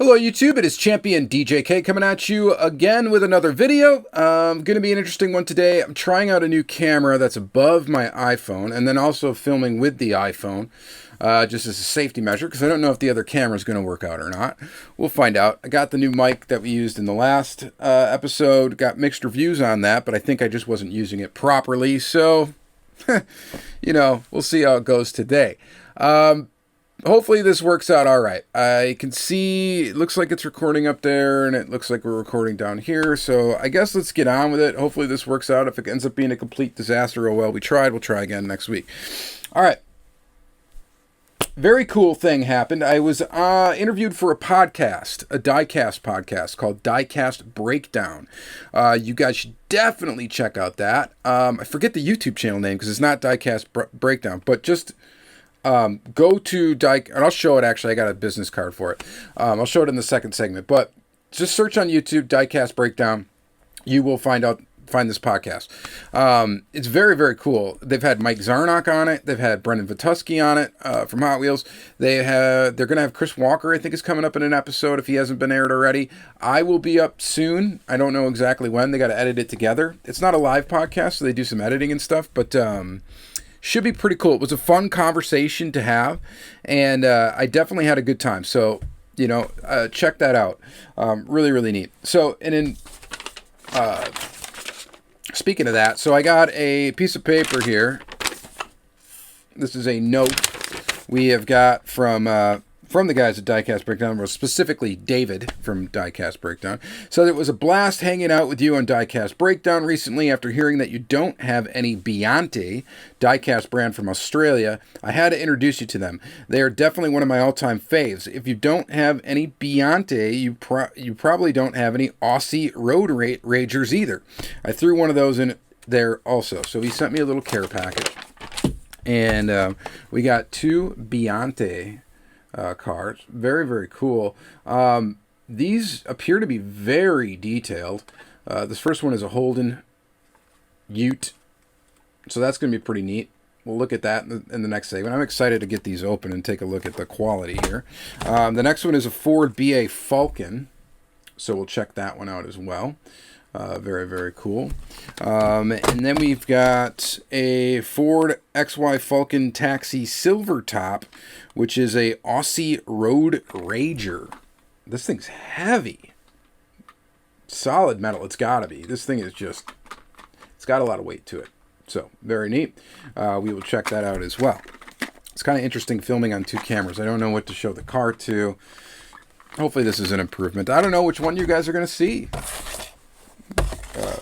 Hello YouTube, it is Championdjk coming at you again with another video. Going to be an interesting one today. I'm trying out a new camera that's above my iPhone and then also filming with the iPhone just as a safety measure because I don't know if the other camera is going to work out or not. We'll find out. I got the new mic that we used in the last episode, got mixed reviews on that, but I think I just wasn't using it properly, so you know, we'll see how it goes today. Hopefully this works out all right. I can see, it looks like it's recording up there, and it looks like we're recording down here, so I guess let's get on with it. Hopefully this works out. If it ends up being a complete disaster, oh well, we tried. We'll try again next week. All right. Very cool thing happened. I was interviewed for a podcast, a Diecast podcast called Diecast Breakdown. You guys should definitely check out that. I forget the YouTube channel name because it's not Diecast Breakdown, but just... go to and I'll show it actually. I got a business card for it. I'll show it in the second segment, but just search on YouTube, Diecast Breakdown. You will find this podcast. It's very, very cool. They've had Mike Zarnock on it. They've had Brendan Vituski on it, from Hot Wheels. They're going to have Chris Walker, I think, is coming up in an episode if he hasn't been aired already. I will be up soon. I don't know exactly when. They got to edit it together. It's not a live podcast, so they do some editing and stuff, but, should be pretty cool. It was a fun conversation to have, and I definitely had a good time. So, you know, check that out. Really, really neat. So, and in speaking of that, so I got a piece of paper here. This is a note we have got from the guys at Diecast Breakdown, or specifically David from Diecast Breakdown. So it was a blast hanging out with you on Diecast Breakdown recently. After hearing that you don't have any Biante, diecast brand from Australia, I had to introduce you to them. They are definitely one of my all-time faves. If you don't have any Biante, you probably don't have any Aussie Road Ragers either. I threw one of those in there also. So he sent me a little care package. And we got two Biante cars. Very, very cool. These appear to be very detailed. This first one is a Holden Ute, so that's going to be pretty neat. We'll look at that in the next segment. I'm excited to get these open and take a look at the quality here. The next one is a Ford BA Falcon, so we'll check that one out as well. Very, very cool. And then we've got a Ford XY Falcon Taxi Silver Top, which is a Aussie Road Rager. This thing's heavy. Solid metal. It's got to be. This thing is just... it's got a lot of weight to it. So, very neat. We will check that out as well. It's kind of interesting filming on two cameras. I don't know what to show the car to. Hopefully this is an improvement. I don't know which one you guys are going to see.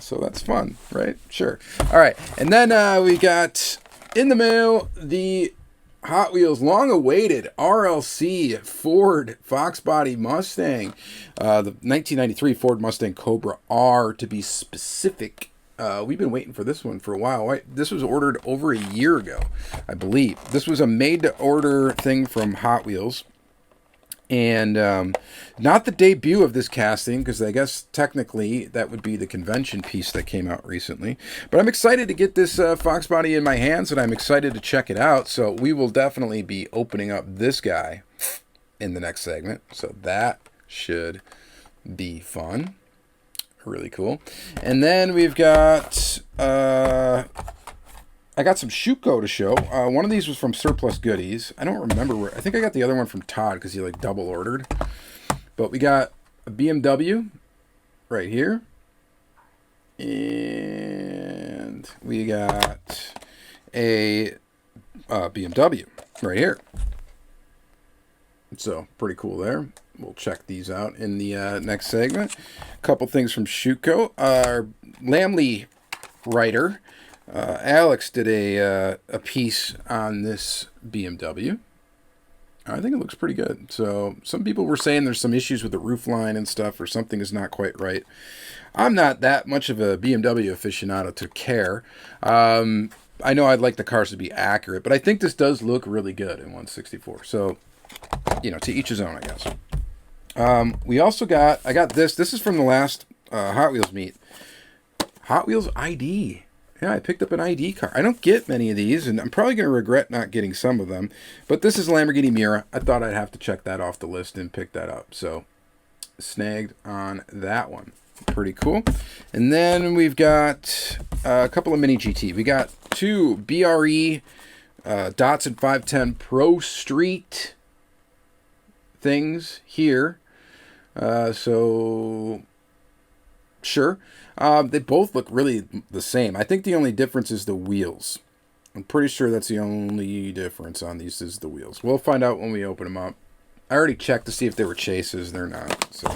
So that's fun, right? Sure. All right. And then we got in the mail the Hot Wheels long-awaited RLC Ford Fox Body Mustang. The 1993 Ford Mustang Cobra R, to be specific. We've been waiting for this one for a while. This was ordered over a year ago, I believe. This was a made-to-order thing from Hot Wheels. And not the debut of this casting, because I guess technically that would be the convention piece that came out recently. But I'm excited to get this Fox body in my hands, and I'm excited to check it out. So we will definitely be opening up this guy in the next segment. So that should be fun. Really cool. And then we've got... I got some Schuco to show. One of these was from Surplus Goodies. I don't remember where. I think I got the other one from Todd because he like double ordered. But we got a BMW right here. And we got a BMW right here. So pretty cool there. We'll check these out in the next segment. A couple things from Schuco. Our Lamley writer... Alex did a piece on this BMW. I think it looks pretty good. So some people were saying there's some issues with the roof line and stuff, or something is not quite right. I'm not that much of a BMW aficionado to care. I know I'd like the cars to be accurate, but I think this does look really good in 164. So, you know, to each his own, I guess. We also got, I got this. This is from the last Hot Wheels meet. Hot Wheels ID. Yeah, I picked up an ID car. I don't get many of these, and I'm probably going to regret not getting some of them. But this is Lamborghini Miura. I thought I'd have to check that off the list and pick that up. So, snagged on that one. Pretty cool. And then we've got a couple of mini GT. We got two BRE Datsun 510 Pro Street things here. So sure. They both look really the same. I think the only difference is the wheels. I'm pretty sure that's the only difference on these is the wheels. We'll find out when we open them up. I already checked to see if they were chases. They're not. So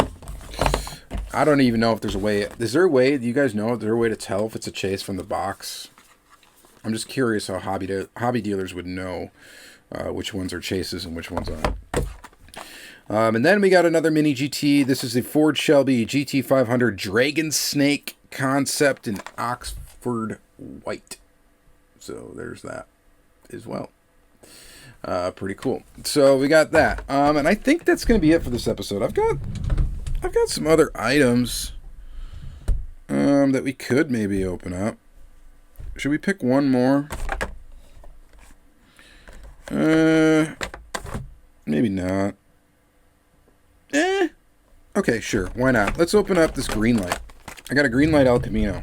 I don't even know if there's a way. Is there a way? Do you guys know? Is there a way to tell if it's a chase from the box? I'm just curious how hobby dealers would know which ones are chases and which ones aren't. And then we got another mini GT. This is the Ford Shelby GT500 Dragon Snake concept in Oxford white. So there's that as well. Pretty cool. So we got that. And I think that's going to be it for this episode. I've got some other items that we could maybe open up. Should we pick one more? Maybe not. Okay, sure. Why not? Let's open up this Greenlight. I got a Greenlight El Camino.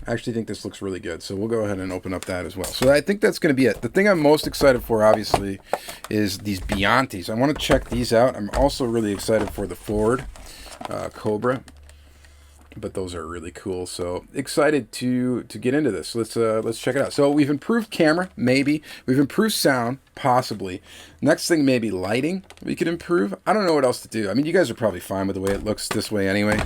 I actually think this looks really good, so we'll go ahead and open up that as well. So I think that's going to be it. The thing I'm most excited for, obviously, is these Biantes. I want to check these out. I'm also really excited for the Ford Cobra, but those are really cool. So excited to get into this. Let's check it out. So we've improved camera, maybe. We've improved sound, possibly. Next thing, maybe lighting we could improve. I don't know what else to do. I mean, you guys are probably fine with the way it looks this way anyway.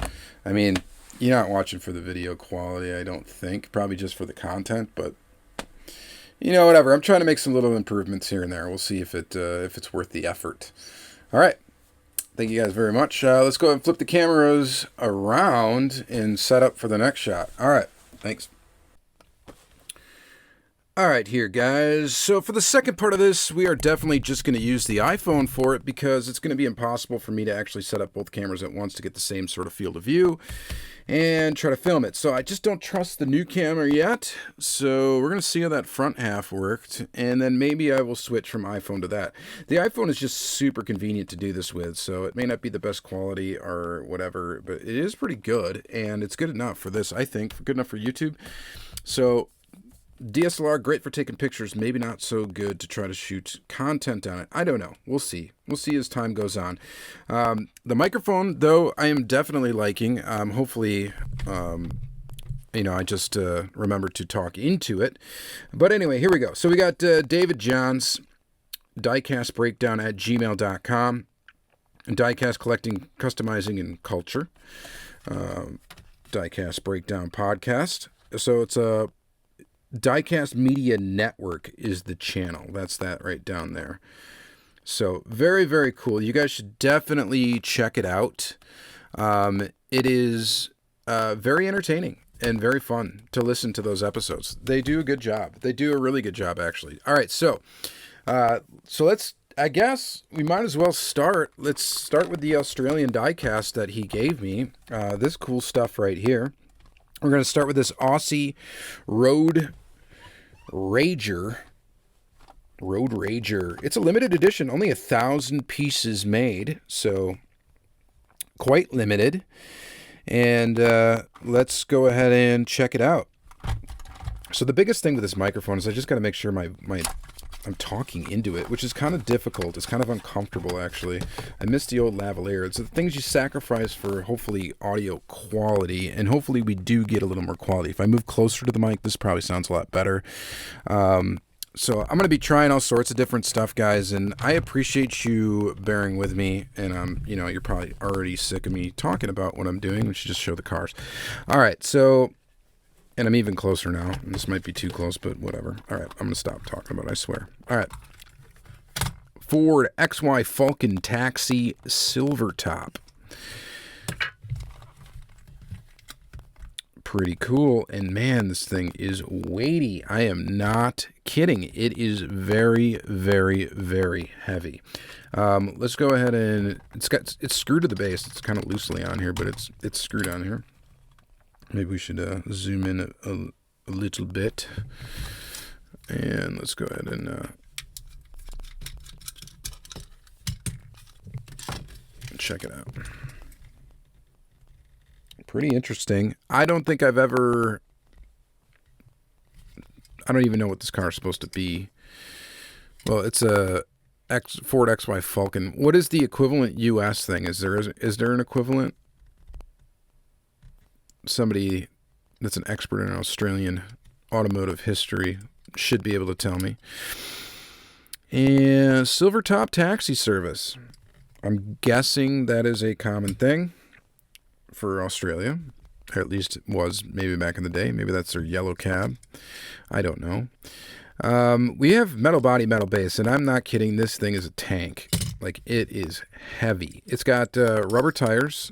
I mean, you're not watching for the video quality, I don't think. Probably just for the content, but you know, whatever. I'm trying to make some little improvements here and there. We'll see if it's worth the effort. All right. Thank you guys very much. Let's go ahead and flip the cameras around and set up for the next shot. All right. Thanks. All right, here, guys. So for the second part of this, we are definitely just going to use the iPhone for it because it's going to be impossible for me to actually set up both cameras at once to get the same sort of field of view and try to film it. So I just don't trust the new camera yet. So we're going to see how that front half worked, and then maybe I will switch from iPhone to that. The iPhone is just super convenient to do this with, so it may not be the best quality or whatever, but it is pretty good, and it's good enough for this, I think. Good enough for YouTube. So DSLR, great for taking pictures, maybe not so good to try to shoot content on it. I don't know. We'll see. We'll see as time goes on. The microphone, though, I am definitely liking. Hopefully, you know, I just remembered to talk into it. But anyway, here we go. So we got David Johns, Diecast Breakdown at gmail.com, Diecast Collecting, Customizing, and Culture, Diecast Breakdown Podcast. So it's a Diecast Media Network is the channel. That's that right down there. So very, very cool. You guys should definitely check it out. It is very entertaining and very fun to listen to those episodes. They do a good job. They do a really good job, actually. All right, so let's, I guess we might as well start. Let's start with the Australian diecast that he gave me. This cool stuff right here. We're going to start with this Aussie Road Rager. It's a limited edition, only 1,000 pieces made, so quite limited. And let's go ahead and check it out. So the biggest thing with this microphone is I just got to make sure I'm talking into it, which is kind of difficult. It's kind of uncomfortable, actually. I miss the old lavalier. It's the things you sacrifice for, hopefully, audio quality, and hopefully we do get a little more quality. If I move closer to the mic, this probably sounds a lot better. So I'm going to be trying all sorts of different stuff, guys, and I appreciate you bearing with me, and you know, you're probably already sick of me talking about what I'm doing. We should just show the cars. All right, so... And I'm even closer now. This might be too close, but whatever. All right, I'm going to stop talking about it, I swear. All right. Ford XY Falcon Taxi Silver Top. Pretty cool. And man, this thing is weighty. I am not kidding. It is very, very, very heavy. Let's go ahead and... It's screwed to the base. It's kind of loosely on here, but it's screwed on here. Maybe we should zoom in a little bit. And let's go ahead and Check it out. Pretty interesting. I don't think I've ever... I don't even know what this car is supposed to be. Well, it's a Ford XY Falcon. What is the equivalent US thing? Is there an equivalent? Somebody that's an expert in Australian automotive history should be able to tell me. And silver top taxi service. I'm guessing that is a common thing for Australia. Or at least it was maybe back in the day. Maybe that's their yellow cab. I don't know. We have metal body, metal base, and I'm not kidding. This thing is a tank. Like, it is heavy. It's got rubber tires.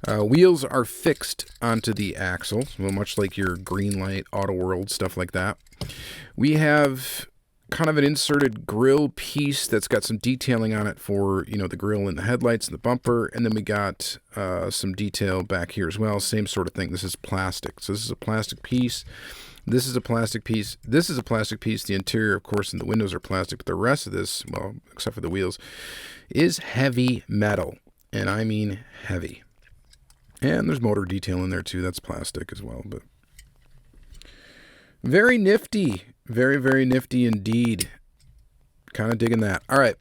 Wheels are fixed onto the axle, well, much like your Greenlight, Auto World, stuff like that. We have kind of an inserted grill piece that's got some detailing on it for, you know, the grill and the headlights and the bumper. And then we got some detail back here as well. Same sort of thing. This is plastic. So this is a plastic piece. This is a plastic piece. This is a plastic piece. The interior, of course, and the windows are plastic. But the rest of this, well, except for the wheels, is heavy metal. And I mean heavy. And there's motor detail in there too. That's plastic as well. But very nifty. Very, very nifty indeed. Kind of digging that. All right.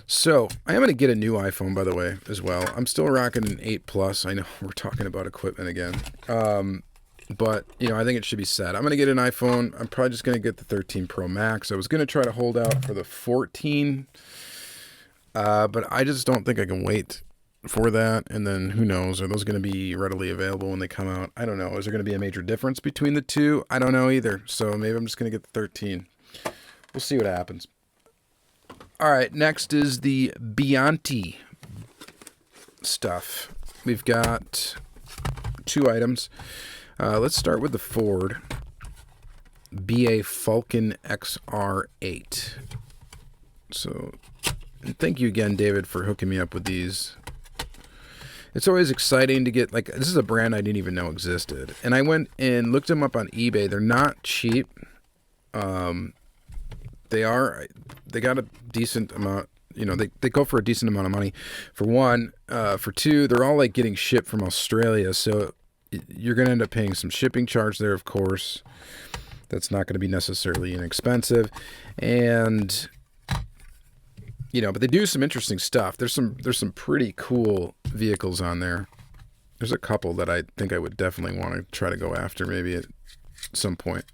So I am going to get a new iPhone, by the way, as well. I'm still rocking an 8 Plus. I know we're talking about equipment again. But, you know, I think it should be set. I'm going to get an iPhone. I'm probably just going to get the 13 Pro Max. I was going to try to hold out for the 14. But I just don't think I can wait for that. And then who knows? Are those going to be readily available when they come out? I don't know. Is there going to be a major difference between the two? I don't know either. So maybe I'm just going to get the 13. We'll see what happens. All right. Next is the Biante stuff. We've got 2 items. Let's start with the Ford BA Falcon XR8. So thank you again, David, for hooking me up with these. It's always exciting to get, like, this is a brand I didn't even know existed. And I went and looked them up on eBay. They're not cheap. They got a decent amount, you know, they go for a decent amount of money. For one, for two, they're all like getting shipped from Australia. So you're going to end up paying some shipping charge there, of course. That's not going to be necessarily inexpensive. And, you know, but they do some interesting stuff. There's some pretty cool vehicles on there. There's a couple that I think I would definitely want to try to go after maybe at some point.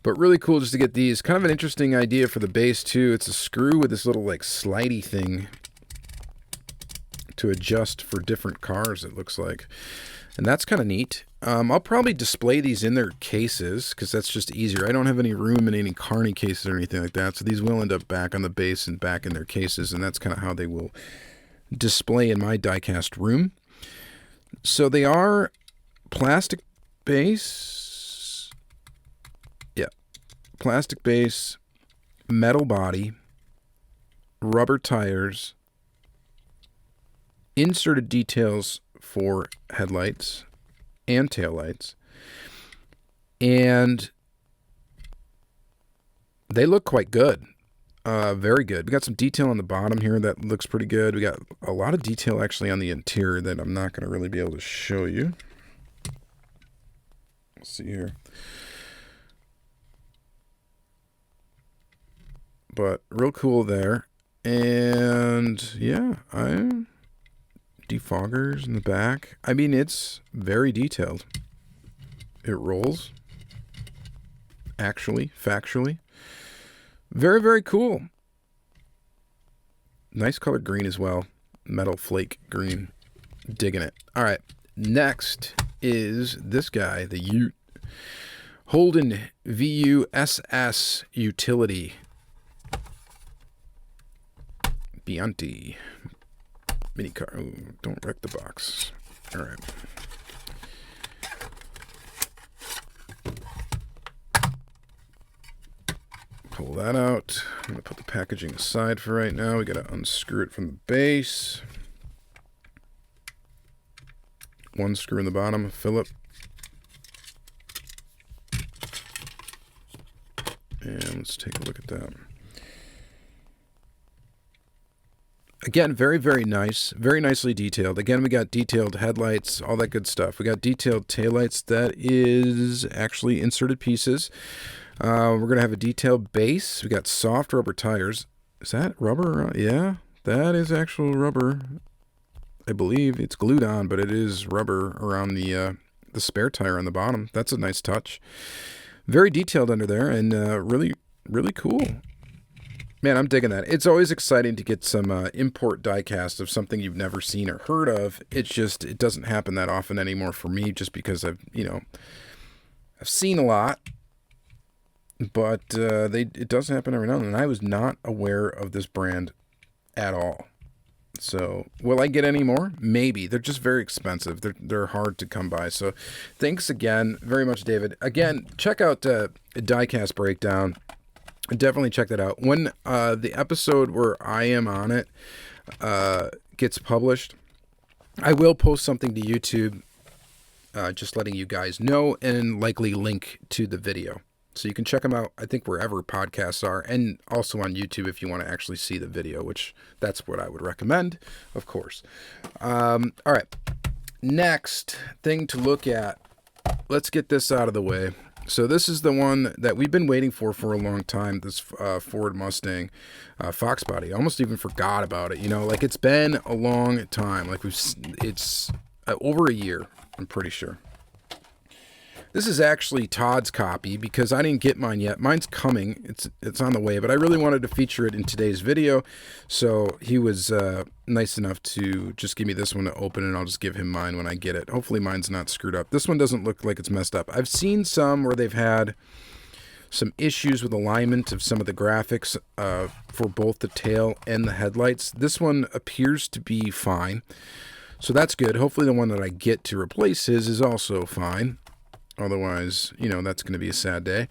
But really cool just to get these. Kind of an interesting idea for the base too. It's a screw with this little like slidey thing to adjust for different cars, it looks like. And that's kind of neat. I'll probably display these in their cases because that's just easier. I don't have any room in any carny cases or anything like that. So these will end up back on the base and back in their cases. And that's kind of how they will display in my diecast room. So they are plastic base. Yeah. Plastic base, metal body, rubber tires, inserted details for headlights and taillights, and they look quite good. Very good. We got some detail on the bottom here that looks pretty good. We got a lot of detail actually on the interior that I'm not going to really be able to show you. Let's see here. But real cool there. And yeah, defoggers in the back. I mean, it's very detailed. It rolls. Actually, factually. Very, very cool. Nice color green as well. Metal flake green. Digging it. All right. Next is this guy, the Ute. Holden VUSS Utility. Biante. Mini car. Ooh, don't wreck the box. All right. Pull that out. I'm going to put the packaging aside for right now. We got to unscrew it from the base. One screw in the bottom, Phillip. And let's take a look at that. Again, very, very nice. Very nicely detailed. Again, we got detailed headlights, all that good stuff. We got detailed taillights. That is actually inserted pieces. We're going to have a detailed base. We got soft rubber tires. Is that rubber? Yeah, that is actual rubber. I believe it's glued on, but it is rubber around the spare tire on the bottom. That's a nice touch. Very detailed under there, and really, really cool. Man, I'm digging that. It's always exciting to get some import diecast of something you've never seen or heard of. It's just, it doesn't happen that often anymore for me, just because I've seen a lot, but it does happen every now and then. And I was not aware of this brand at all. So, will I get any more? Maybe. They're just very expensive. They're hard to come by. So, thanks again very much, David. Again, check out a Diecast Breakdown. Definitely check that out. When the episode where I am on it gets published, I will post something to YouTube, just letting you guys know, and likely link to the video. So you can check them out, I think, wherever podcasts are, and also on YouTube if you want to actually see the video, which that's what I would recommend, of course. All right. Next thing to look at. Let's get this out of the way. So this is the one that we've been waiting for a long time, this Ford Mustang Fox body. I almost even forgot about it. Like, it's been a long time. Like, it's over a year, I'm pretty sure. This is actually Todd's copy because I didn't get mine yet. Mine's coming. It's on the way, but I really wanted to feature it in today's video. So he was nice enough to just give me this one to open, and I'll just give him mine when I get it. Hopefully mine's not screwed up. This one doesn't look like it's messed up. I've seen some where they've had some issues with alignment of some of the graphics for both the tail and the headlights. This one appears to be fine. So that's good. Hopefully the one that I get to replace his is also fine. Otherwise, that's going to be a sad day.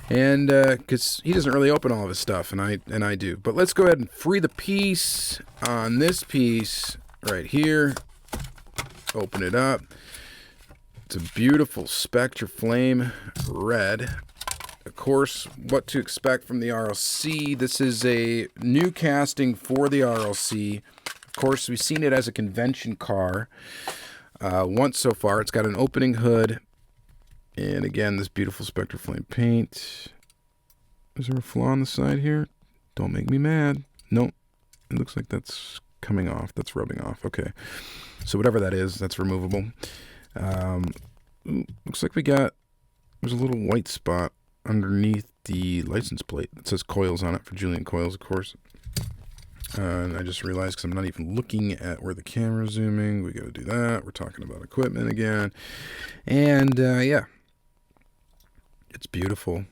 And because he doesn't really open all of his stuff, and I do. But let's go ahead and free the piece on this piece right here. Open it up. It's a beautiful Spectra Flame red. Of course, what to expect from the RLC. This is a new casting for the RLC. Of course, we've seen it as a convention car once so far. It's got an opening hood. And again, this beautiful Spectra Flame paint. Is there a flaw on the side here? Don't make me mad. Nope. It looks like that's coming off. That's rubbing off. Okay. So whatever that is, that's removable. Looks like there's a little white spot underneath the license plate. It says Coils on it, for Julian Coils, of course. And I just realized, because I'm not even looking at where the camera's zooming. We got to do that. We're talking about equipment again. And yeah. It's beautiful. I'm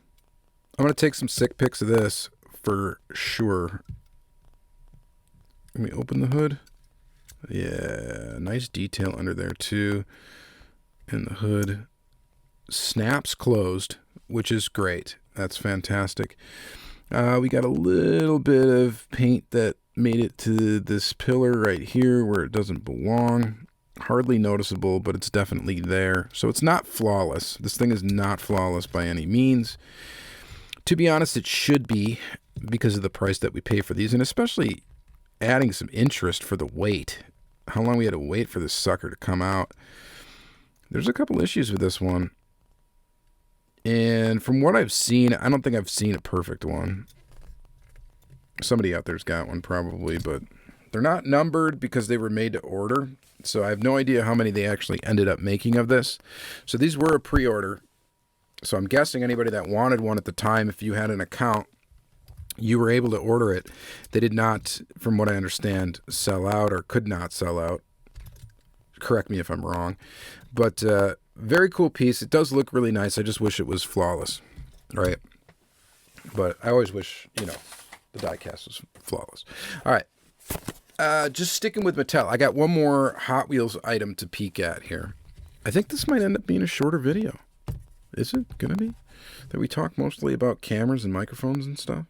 going to take some sick pics of this for sure. Let me open the hood. Yeah, nice detail under there too. And the hood snaps closed, which is great. That's fantastic. We got a little bit of paint that made it to this pillar right here where it doesn't belong. Hardly noticeable, but it's definitely there. So it's not flawless. This thing is not flawless by any means. To be honest, it should be, because of the price that we pay for these, and especially adding some interest for the wait. How long we had to wait for this sucker to come out. There's a couple issues with this one. And from what I've seen, I don't think I've seen a perfect one. Somebody out there's got one probably, but they're not numbered because they were made to order. So I have no idea how many they actually ended up making of this. So these were a pre-order. So I'm guessing anybody that wanted one at the time, if you had an account, you were able to order it. They did not, from what I understand, sell out or could not sell out. Correct me if I'm wrong. But very cool piece. It does look really nice. I just wish it was flawless, right? But I always wish, the diecast was flawless. All right. Just sticking with Mattel, I got one more Hot Wheels item to peek at here. I think this might end up being a shorter video. Is it going to be? That we talk mostly about cameras and microphones and stuff.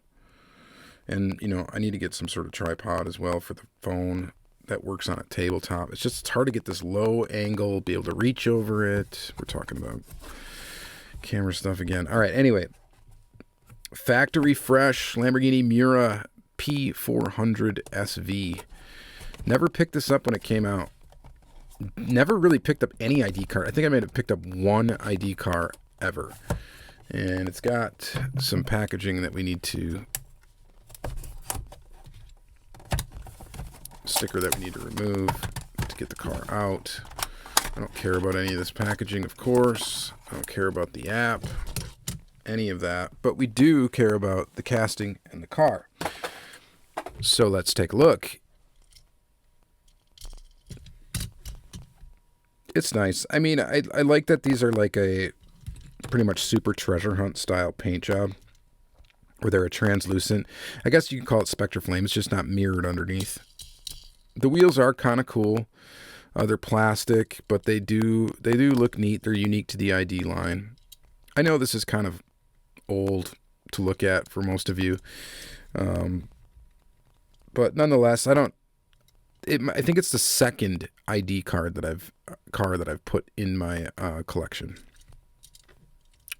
And, I need to get some sort of tripod as well for the phone that works on a tabletop. It's hard to get this low angle, be able to reach over it. We're talking about camera stuff again. All right, anyway. Factory fresh Lamborghini Miura P400 SV. Never picked this up when it came out. Never really picked up any ID card. I think I may have picked up one ID car ever. And it's got some packaging that we need to... sticker that we need to remove to get the car out. I don't care about any of this packaging, of course. I don't care about the app, any of that. But we do care about the casting and the car. So let's take a look. It's nice. I mean, I like that these are like a pretty much super treasure hunt style paint job, where they're a translucent. I guess you can call it Spectre Flame. It's just not mirrored underneath. The wheels are kind of cool. They're plastic, but they do look neat. They're unique to the ID line. I know this is kind of old to look at for most of you, but nonetheless, I think it's the second ID card that I've put in my collection.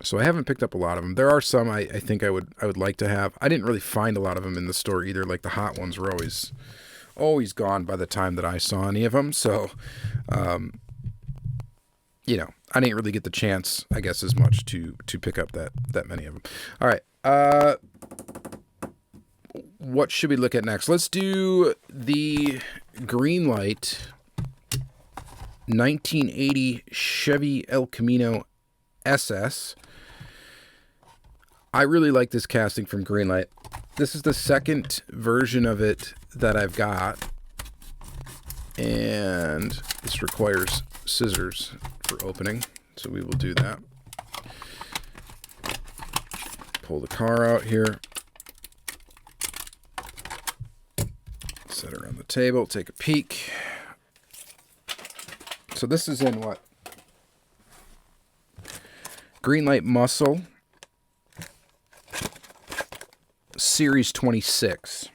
So I haven't picked up a lot of them. There are some I think I would like to have. I didn't really find a lot of them in the store either. Like the hot ones were always gone by the time that I saw any of them. So, you know, I didn't really get the chance, I guess, as much to pick up that many of them. All right. What should we look at next? Let's do the Greenlight 1980 Chevy El Camino SS. I really like this casting from Greenlight. This is the second version of it that I've got, and this requires scissors for opening, so we will do that. Pull the car out here, set her on the table, take a peek. So this is in what? Greenlight Muscle Series 26.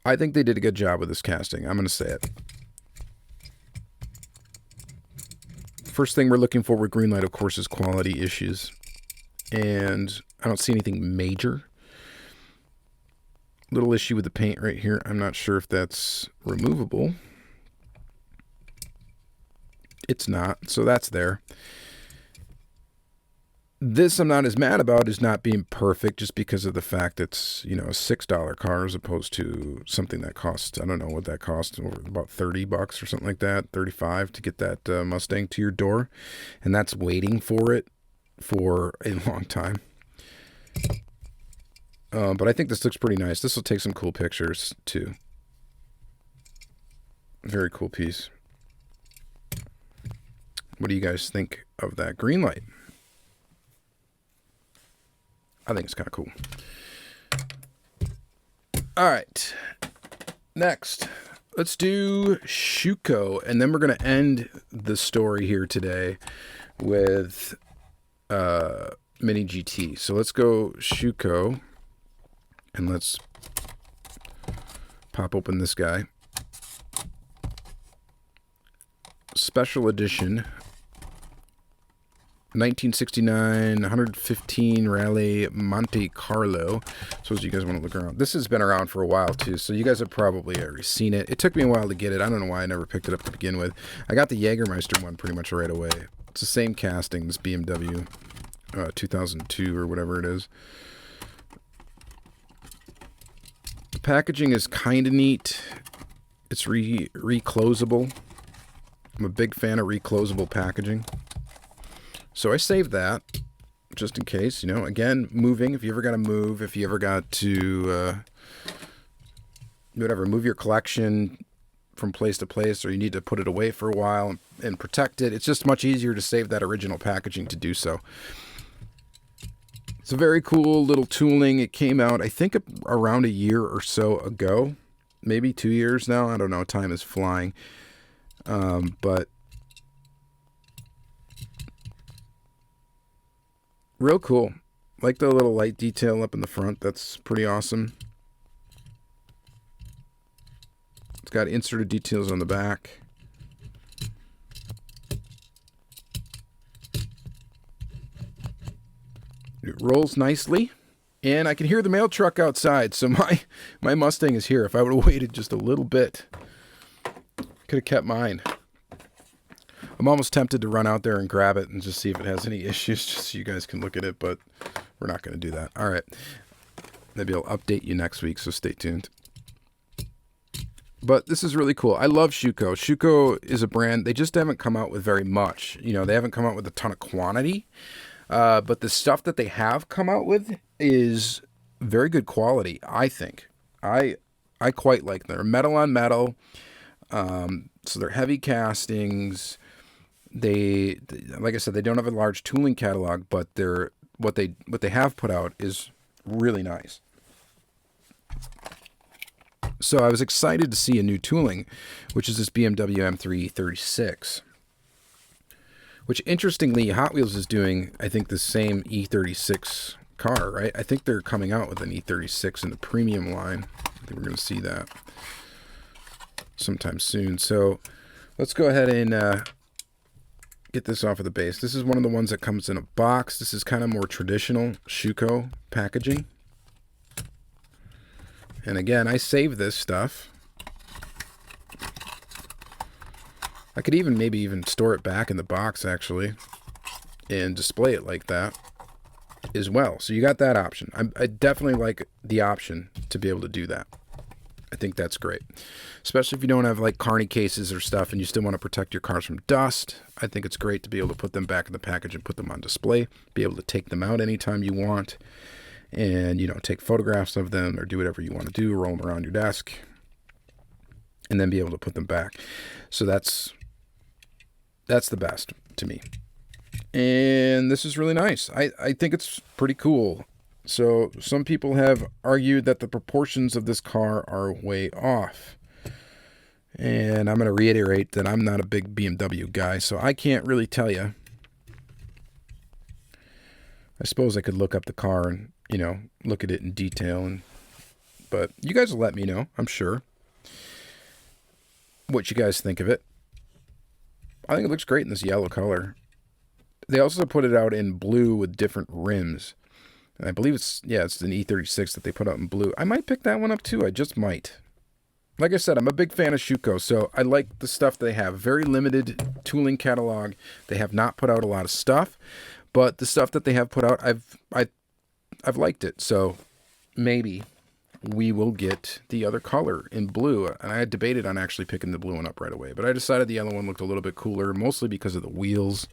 I think they did a good job with this casting. I'm going to say it. First thing we're looking for with Greenlight, of course, is quality issues. And I don't see anything major. Little issue with the paint right here. I'm not sure if that's removable. It's not, so that's there. This I'm not as mad about as not being perfect, just because of the fact it's, you know, a $6 car as opposed to something that costs, I don't know what that costs, about $30 or something like that, $35 to get that Mustang to your door, and that's waiting for it for a long time. But I think this looks pretty nice. This will take some cool pictures too. Very cool piece. What do you guys think of that Greenlight? I think it's kind of cool. All right. Next, let's do Schuco, and then we're going to end the story here today with Mini GT. So let's go Schuco, and let's pop open this guy. Special edition 1969 115 Rally Monte Carlo. Suppose you guys want to look around. This has been around for a while too, so you guys have probably already seen it. It took me a while to get it. I don't know why I never picked it up to begin with. I got the Jägermeister one pretty much right away. It's the same casting, this BMW 2002 or whatever it is. The packaging is kind of neat. It's reclosable. I'm a big fan of reclosable packaging. So I saved that, just in case, you know, again, moving, if you ever got to move, if you ever got to, move your collection from place to place, or you need to put it away for a while and protect it, it's just much easier to save that original packaging to do so. It's a very cool little tooling. It came out, I think, around a year or so ago, maybe 2 years now. I don't know, time is flying. But real cool. Like the little light detail up in the front. That's pretty awesome. It's got inserted details on the back. It rolls nicely. And I can hear the mail truck outside, so my Mustang is here. If I would have waited just a little bit, could have kept mine. I'm almost tempted to run out there and grab it and just see if it has any issues, just so you guys can look at it, but we're not going to do that. All right. Maybe I'll update you next week, so stay tuned. But this is really cool. I love Schuco. Schuco is a brand, they just haven't come out with very much. You know, they haven't come out with a ton of quantity. But the stuff that they have come out with is very good quality, I think. I quite like them. They're metal on metal. So they're heavy castings. They, like I said, they don't have a large tooling catalog, but what they have put out is really nice. So I was excited to see a new tooling, which is this BMW M3 36. Which, interestingly, Hot Wheels is doing, I think, the same E36 car, right? I think they're coming out with an E36 in the premium line. I think we're going to see that sometime soon. So let's go ahead and get this off of the base. This is one of the ones that comes in a box. This is kind of more traditional Schuco packaging. And again, I save this stuff. I could maybe even store it back in the box, actually, and display it like that as well. So you got that option. I definitely like the option to be able to do that. I think that's great, especially if you don't have like carny cases or stuff and you still want to protect your cars from dust. I think it's great to be able to put them back in the package and put them on display, be able to take them out anytime you want, and, you know, take photographs of them or do whatever you want to do, roll them around your desk, and then be able to put them back. So that's the best to me. And this is really nice. I think it's pretty cool. So some people have argued that the proportions of this car are way off. And I'm going to reiterate that I'm not a big BMW guy, so I can't really tell you. I suppose I could look up the car and, you know, look at it in detail, but you guys will let me know, I'm sure, what you guys think of it. I think it looks great in this yellow color. They also put it out in blue with different rims. And I believe it's an E36 that they put out in blue. I might pick that one up too. I just might. Like I said, I'm a big fan of Schuco, so I like the stuff they have. Very limited tooling catalog. They have not put out a lot of stuff, but the stuff that they have put out, I've liked it. So maybe we will get the other color in blue. And I had debated on actually picking the blue one up right away, but I decided the yellow one looked a little bit cooler, mostly because of the wheels.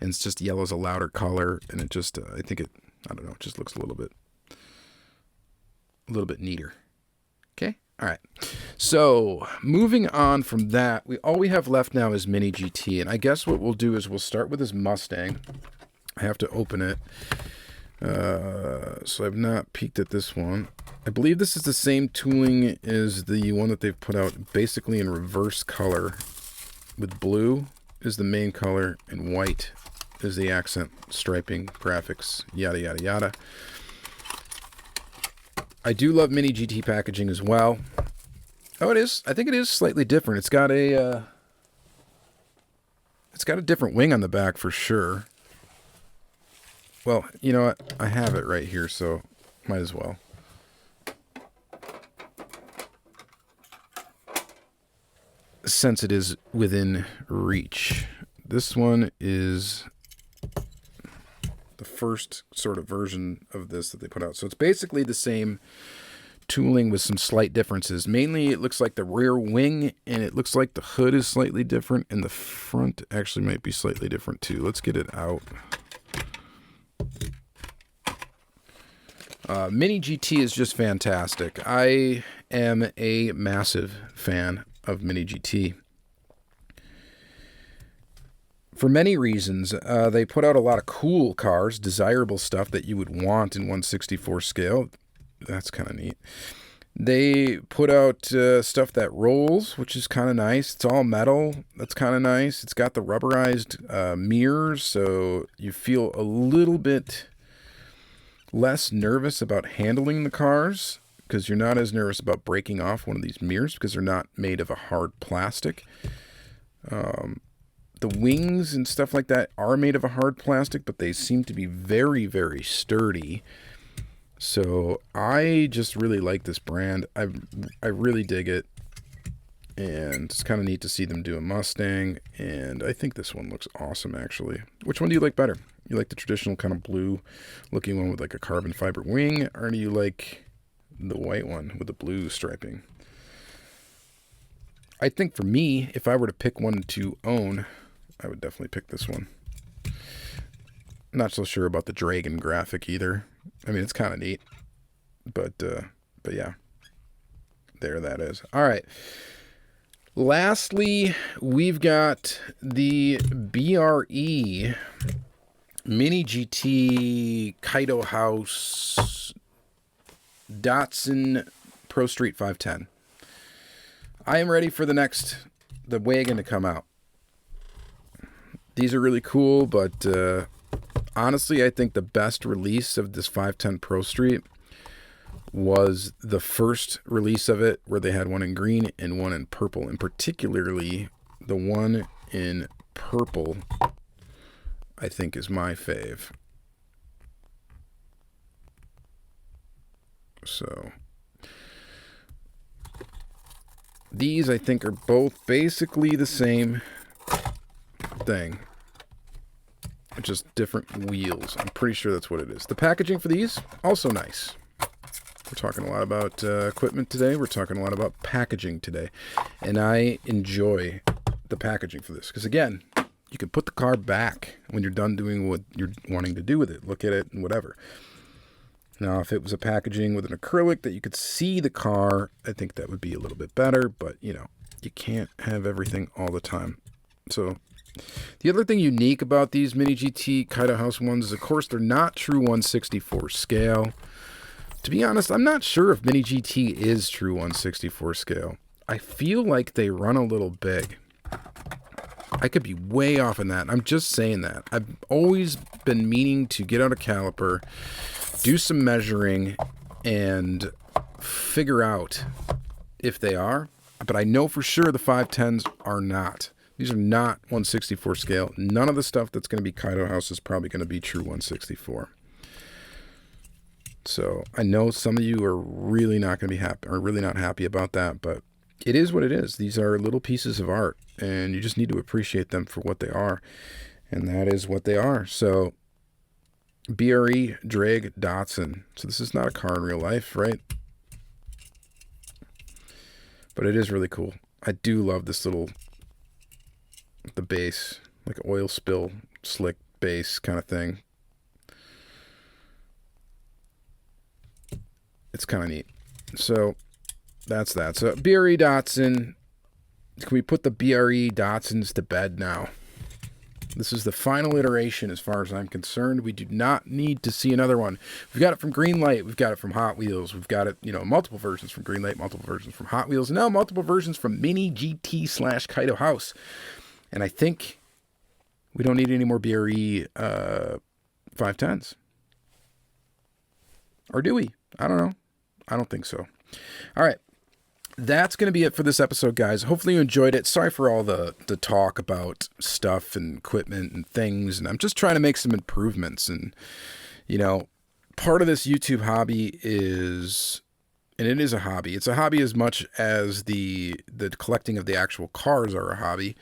And it's just yellow's a louder color, and it just, I don't know, it just looks a little bit neater. Okay, all right. So moving on from that, all we have left now is Mini GT, and I guess what we'll do is we'll start with his Mustang. I have to open it. So I've not peeked at this one. I believe this is the same tooling as the one that they've put out basically in reverse color, with blue is the main color and white is the accent striping, graphics, yada yada yada. I do love Mini GT packaging as well. Oh, it is. I think it is slightly different. It's got a different wing on the back for sure. Well, you know what? I have it right here, so might as well. Since it is within reach. This one is the first sort of version of this that they put out. So it's basically the same tooling with some slight differences. Mainly it looks like the rear wing, and it looks like the hood is slightly different, and the front actually might be slightly different too. Let's get it out. Mini GT is just fantastic. I am a massive fan of Mini GT. For many reasons. They put out a lot of cool cars, desirable stuff that you would want in 1/64 scale. That's kind of neat. They put out stuff that rolls, which is kind of nice. It's all metal. That's kind of nice. It's got the rubberized mirrors, so you feel a little bit less nervous about handling the cars, because you're not as nervous about breaking off one of these mirrors because they're not made of a hard plastic. The wings and stuff like that are made of a hard plastic, but they seem to be very, very sturdy. So I just really like this brand. I really dig it. And it's kind of neat to see them do a Mustang. And I think this one looks awesome, actually. Which one do you like better? You like the traditional kind of blue looking one with like a carbon fiber wing? Or do you like the white one with the blue striping? I think for me, if I were to pick one to own, I would definitely pick this one. Not so sure about the dragon graphic either. I mean, it's kind of neat. But yeah. There that is. All right. Lastly, we've got the BRE Mini GT Kaido House Datsun Pro Street 510. I am ready for the wagon to come out. These are really cool, but honestly, I think the best release of this 510 Pro Street was the first release of it, where they had one in green and one in purple, and particularly the one in purple I think is my fave. So these I think are both basically the same thing, just different wheels. I'm pretty sure that's what it is. The packaging for these, also nice. We're talking a lot about equipment today. We're talking a lot about packaging today. And I enjoy the packaging for this. Because again, you can put the car back when you're done doing what you're wanting to do with it. Look at it and whatever. Now, if it was a packaging with an acrylic that you could see the car, I think that would be a little bit better. But, you know, you can't have everything all the time. So the other thing unique about these Mini GT Kaido House ones is, of course, they're not true 1/64 scale. To be honest, I'm not sure if Mini GT is true 1/64 scale. I feel like they run a little big. I could be way off in that. I'm just saying that. I've always been meaning to get out a caliper, do some measuring, and figure out if they are. But I know for sure the 510s are not. These are not 1/64 scale. None of the stuff that's going to be Kaido House is probably going to be true 1/64. So I know some of you are really not going to be happy, or really not happy about that, but it is what it is. These are little pieces of art, and you just need to appreciate them for what they are, and that is what they are. So BRE Drag Datsun. So this is not a car in real life, right? But it is really cool. I do love this little, the base, like oil spill, slick base kind of thing. It's kind of neat. So that's that. So BRE Datsun. Can we put the BRE Datsuns to bed now? This is the final iteration as far as I'm concerned. We do not need to see another one. We've got it from Greenlight. We've got it from Hot Wheels. We've got it, you know, multiple versions from Greenlight, multiple versions from Hot Wheels, and now multiple versions from Mini GT / Kaido House. And I think we don't need any more BRE 510s. Or do we? I don't know. I don't think so. All right. That's going to be it for this episode, guys. Hopefully you enjoyed it. Sorry for all the talk about stuff and equipment and things. And I'm just trying to make some improvements. And, you know, part of this YouTube hobby is, and it is a hobby. It's a hobby as much as the collecting of the actual cars are a hobby,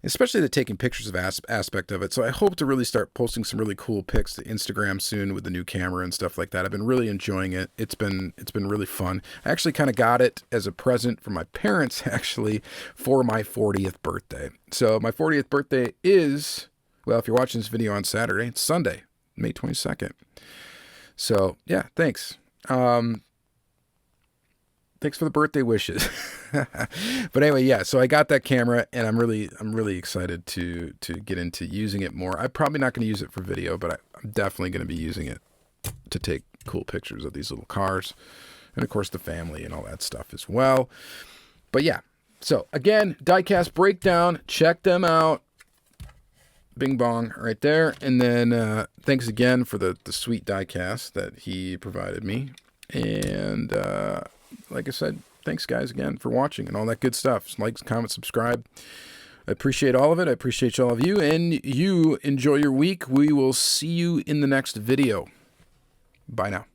especially the taking pictures of aspect of it. So I hope to really start posting some really cool pics to Instagram soon with the new camera and stuff like that. I've been really enjoying it. It's been really fun. I actually kind of got it as a present from my parents, actually, for my 40th birthday. So my 40th birthday is, well, if you're watching this video on Saturday, it's Sunday, May 22nd. So yeah, thanks. Thanks for the birthday wishes. But anyway, yeah, so I got that camera, and I'm really excited to get into using it more. I'm probably not going to use it for video, but I'm definitely going to be using it to take cool pictures of these little cars, and of course the family and all that stuff as well. But yeah, so again, Diecast Breakdown, check them out. Bing bong right there. And then thanks again for the sweet diecast that he provided me. And like I said, thanks guys again for watching and all that good stuff. Like, comment, subscribe. I appreciate all of it. I appreciate all of you. And you enjoy your week. We will see you in the next video. Bye now.